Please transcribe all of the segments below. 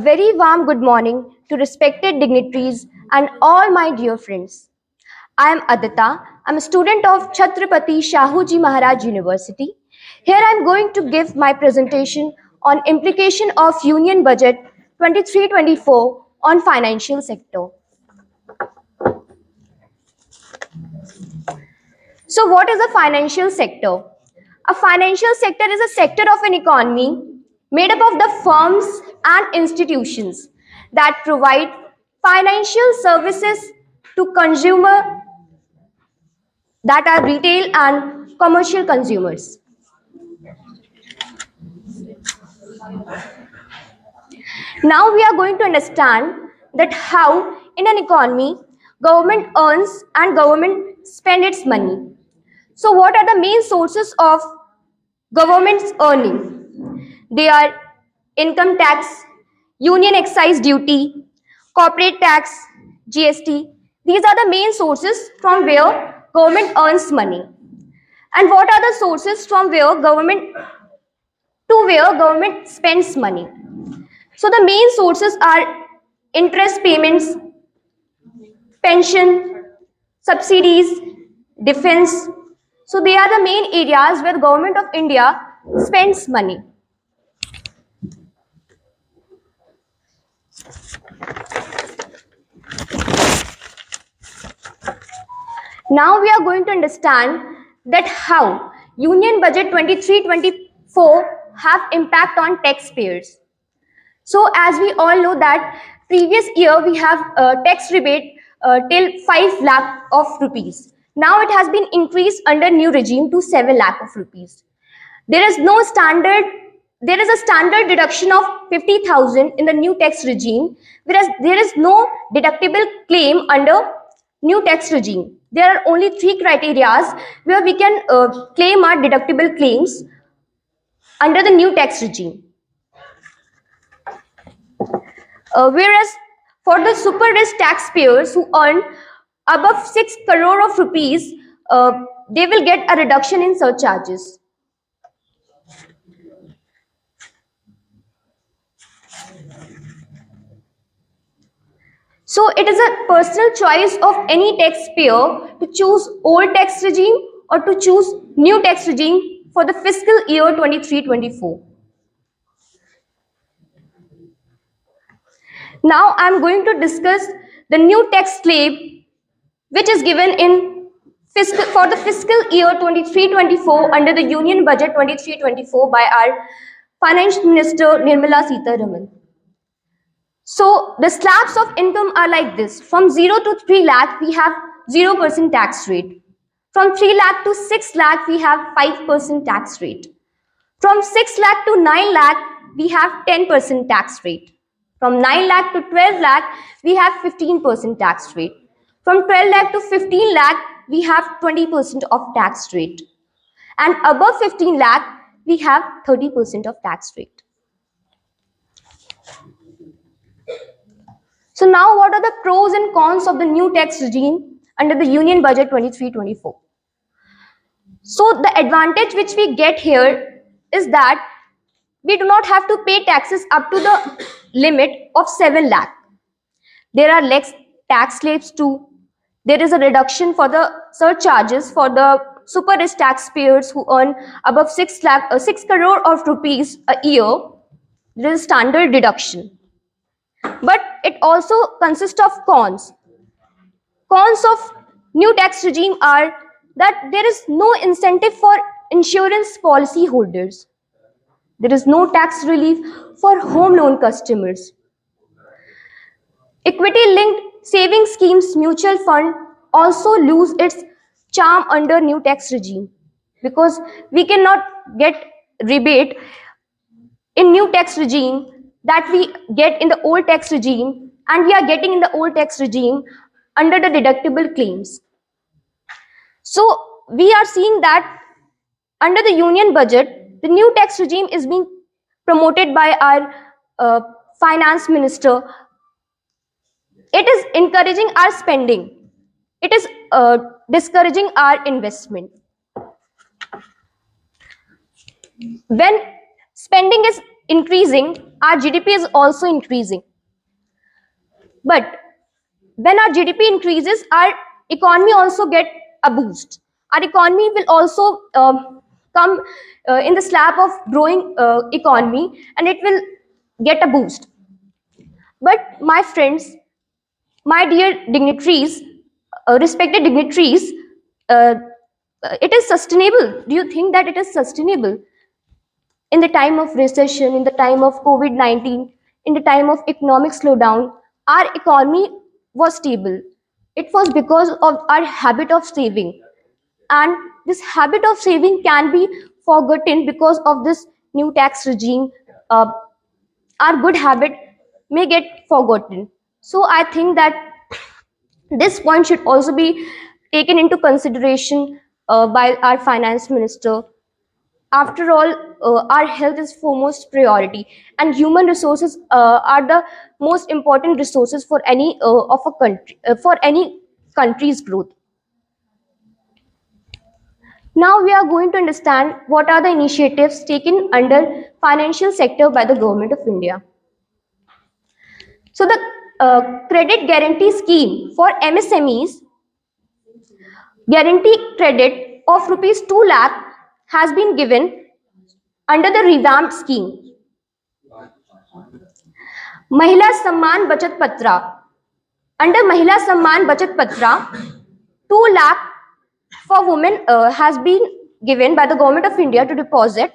Very warm good morning to respected dignitaries and all my dear friends. I am Adita. I'm a student of Chhatrapati Shahuji Maharaj University. Here I am going to give my presentation on implication of Union Budget 23-24 on financial sector. So what is a financial sector? A financial sector is a sector of an economy made up of the firms and institutions that provide financial services to consumer that are retail and commercial consumers. Now we are going to understand that how in an economy government earns and government spends its money. So what are the main sources of government's earning? They are income tax, union excise duty, corporate tax, GST. These are the main sources from where government earns money. And what are the sources from where government spends money? So the main sources are interest payments, pension, subsidies, defense. So they are the main areas where the government of India spends money. Now we are going to understand that how Union Budget 23-24 have impact on taxpayers. So as we all know that previous year we have tax rebate till 5 lakh of rupees. Now it has been increased under new regime to 7 lakh of rupees. There is a standard deduction of 50,000 in the new tax regime, whereas there is no deductible claim under new tax regime. There are only 3 criteria where we can claim our deductible claims under the new tax regime. Whereas for the super rich taxpayers who earn above 6 crore of rupees, they will get a reduction in surcharges. So it is a personal choice of any taxpayer to choose old tax regime or to choose new tax regime for the fiscal year 23-24. Now I am going to discuss the new tax slab which is given in for the fiscal year 23-24 under the Union Budget 23-24 by our Finance Minister Nirmala Sitharaman. So the slabs of income are like this. From 0 to 3 lakh, we have 0% tax rate. From 3 lakh to 6 lakh, we have 5% tax rate. From 6 lakh to 9 lakh, we have 10% tax rate. From 9 lakh to 12 lakh, we have 15% tax rate. From 12 lakh to 15 lakh, we have 20% of tax rate. And above 15 lakh, we have 30% of tax rate. So now what are the pros and cons of the new tax regime under the Union Budget 23-24? So the advantage which we get here is that we do not have to pay taxes up to the limit of 7 lakh. There are less tax slabs too. There is a reduction for the surcharges for the super rich taxpayers who earn above 6 crore of rupees a year. There is a standard deduction. But it also consists of cons. Cons of new tax regime are that there is no incentive for insurance policy holders. There is no tax relief for home loan customers. Equity linked saving schemes mutual fund also lose its charm under new tax regime because we cannot get rebate in new tax regime that we get in the old tax regime, and we are getting in the old tax regime under the deductible claims. So we are seeing that under the union budget, the new tax regime is being promoted by our finance minister. It is encouraging our spending. It is discouraging our investment. When spending is increasing, our GDP is also increasing. But when our GDP increases, our economy also get a boost. Our economy will also come in the slab of growing economy, and it will get a boost. But my friends, my dear dignitaries, respected dignitaries, uh, it is sustainable. Do you think that it is sustainable in the time of recession, in the time of COVID-19, in the time of economic slowdown? Our economy was stable. It was because of our habit of saving. And this habit of saving can be forgotten because of this new tax regime. Uh, our good habit may get forgotten. So I think that this point should also be taken into consideration by our finance minister. After all, our health is foremost priority, and human resources are the most important resources for any of a country, for any country's growth. Now we are going to understand what are the initiatives taken under financial sector by the government of India. So the credit guarantee scheme for MSMEs, guarantee credit of rupees 2 lakh has been given under the revamped scheme. Mahila Samman Bachat Patra. Under Mahila Samman Bachat Patra, 2 lakh for women has been given by the government of India to deposit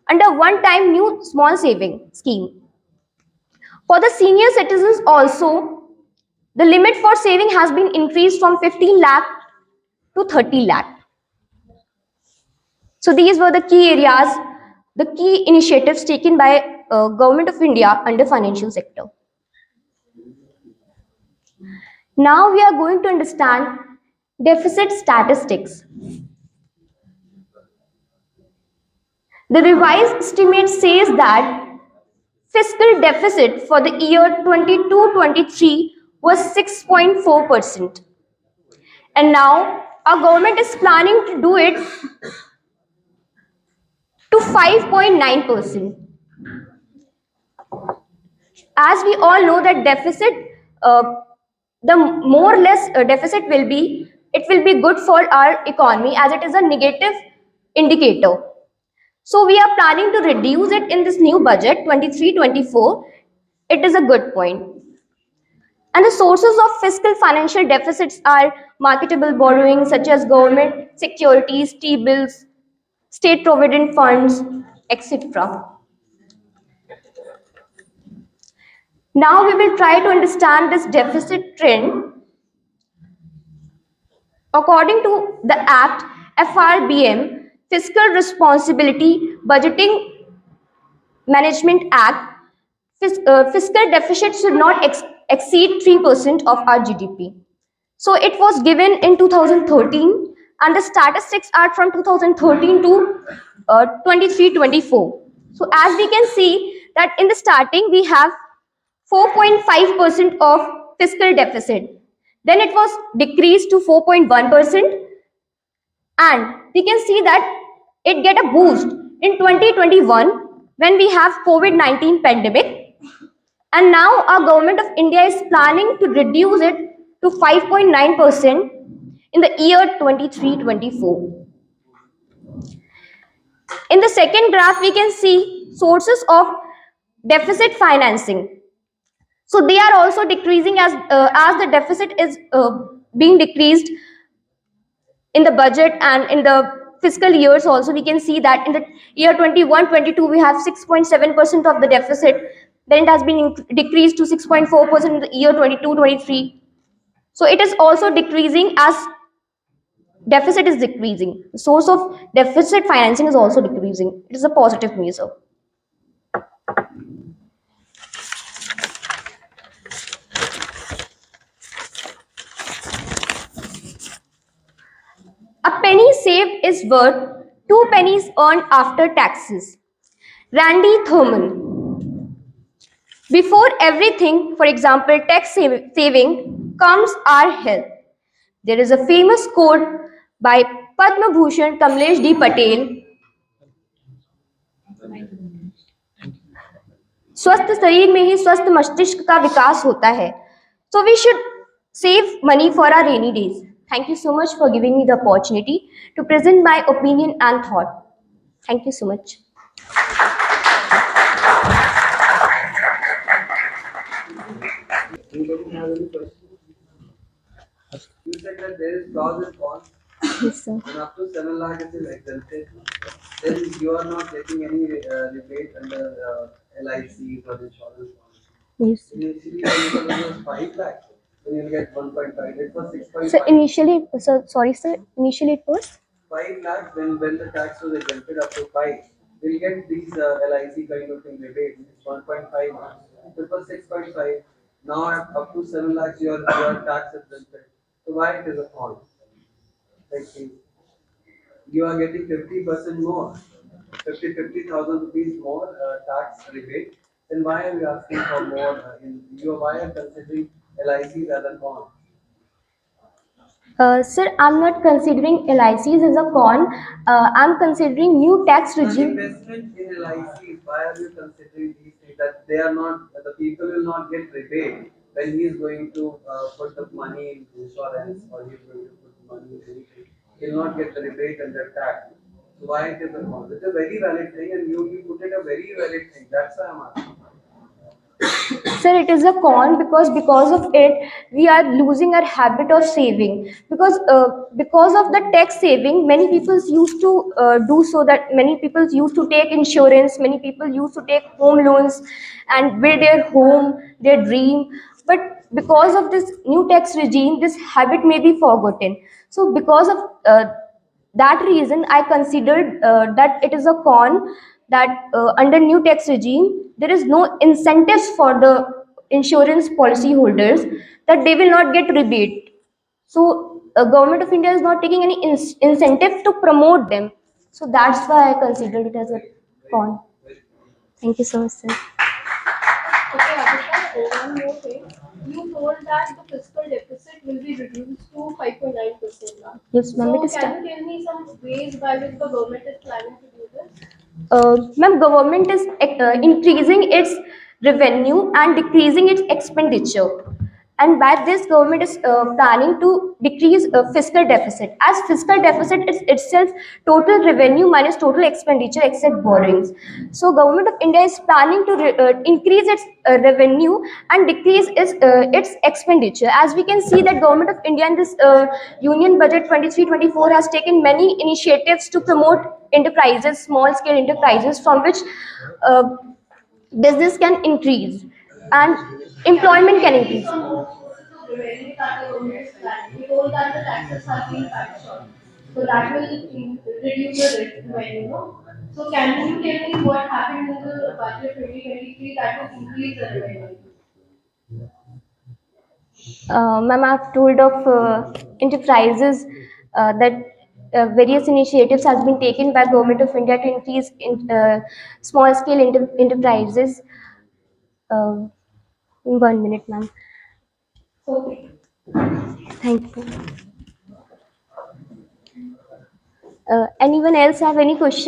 under one-time new small saving scheme. For the senior citizens also, the limit for saving has been increased from 15 lakh to 30 lakh. So these were the key areas, the key initiatives taken by government of India under financial sector. Now we are going to understand deficit statistics. The revised estimate says that fiscal deficit for the year 22-23 was 6.4%. And now our government is planning to do it to 5.9%. As we all know that deficit, the more or less deficit will be, it will be good for our economy as it is a negative indicator. So we are planning to reduce it in this new budget 23-24. It is a good point. And the sources of fiscal financial deficits are marketable borrowing such as government securities, T-bills, state provident funds, etc. Now we will try to understand this deficit trend. According to the Act FRBM, Fiscal Responsibility Budgeting Management Act, fiscal deficit should not exceed 3% of our GDP. So it was given in 2013, and the statistics are from 2013 to 23-24. So as we can see that in the starting we have 4.5% of fiscal deficit. Then it was decreased to 4.1%, and we can see that it get a boost in 2021 when we have COVID-19 pandemic, and now our government of India is planning to reduce it to 5.9% in the year 23-24. In the second graph, we can see sources of deficit financing. So they are also decreasing as the deficit is being decreased in the budget and in the fiscal years also. We can see that in the year 21-22 we have 6.7% of the deficit. Then it has been decreased to 6.4% in the year 22-23. So it is also decreasing as deficit is decreasing. The source of deficit financing is also decreasing. It is a positive measure. A penny saved is worth 2 pennies earned after taxes. Randy Thurman. Before everything, for example, tax saving, comes our health. There is a famous quote by Padma Bhushan Kamlesh D. Patel. स्वस्थ शरीर में ही स्वस्थ मस्तिष्क का विकास होता है. So we should save money for our rainy days. Thank you so much for giving me the opportunity to present my opinion and thought. Thank you so much. Anybody have any questions? You said that there is pros and cons, Yes, sir. and up to 7 lakh it is exempted. Then you are not getting any rebate under LICs or insurance policy. Yes. Initially, when it was 5 lakh, then you'll get 1.5. It was So 6.5. initially, sir, sorry, sir. Initially, it was 5 lakh when the tax was exempted up to 5, we'll get these LIC kind of thing rebate. It's 1.5 lakhs. It was 6.5. Now up to 7 lakhs your tax exempted. So why it is a con? Like you are getting 50% more, 50,000 rupees more tax rebate. Then why are you asking for more? Why are you considering LICs as a con? Sir, I'm not considering LICs as a con. I'm considering new tax The regime. investment in LICs, why are you considering these things that they are not, the people will not get rebate when he is going to put the money in insurance or he is going to put money in anything. He will not get the rebate under tax. So why it is a con? It's a very valid thing and you put it a very valid thing. That's why I'm asking. Sir, it is a con because of it we are losing our habit of saving. Because of the tax saving, many people used to do so that many people used to take insurance, many people used to take home loans and build their home, their dream. But because of this new tax regime, this habit may be forgotten. So because of that reason, I considered that it is a con that under new tax regime there is no incentives for the insurance policy holders that they will not get rebate. So government of India is not taking any incentive to promote them. So that's why I considered it as a con. Thank you so much, sir. Okay, Abhita, one more thing. You told that the fiscal deficit will be reduced to 5.9% now. Yes, ma'am. It So, is can you tell me some ways by which the government is planning to do this? Ma'am, government is increasing its revenue and decreasing its expenditure. And by this, government is planning to decrease fiscal deficit. As fiscal deficit is itself total revenue minus total expenditure except borrowings. So, government of India is planning to increase its revenue and decrease its expenditure. As we can see that government of India in this Union Budget 23-24 has taken many initiatives to promote enterprises, small scale enterprises from which uh, business can increase and employment can increase. Revenue that the government is planning. You told that the taxes have been cut short. So, that will reduce the revenue, no? So, can you tell me what happened in the budget 2023 that will increase the revenue? Ma'am, I've told of enterprises that various initiatives has been taken by government of India to increase small scale enterprises. Uh, in 1 minute, ma'am. Okay. Thank you. Anyone else have any questions?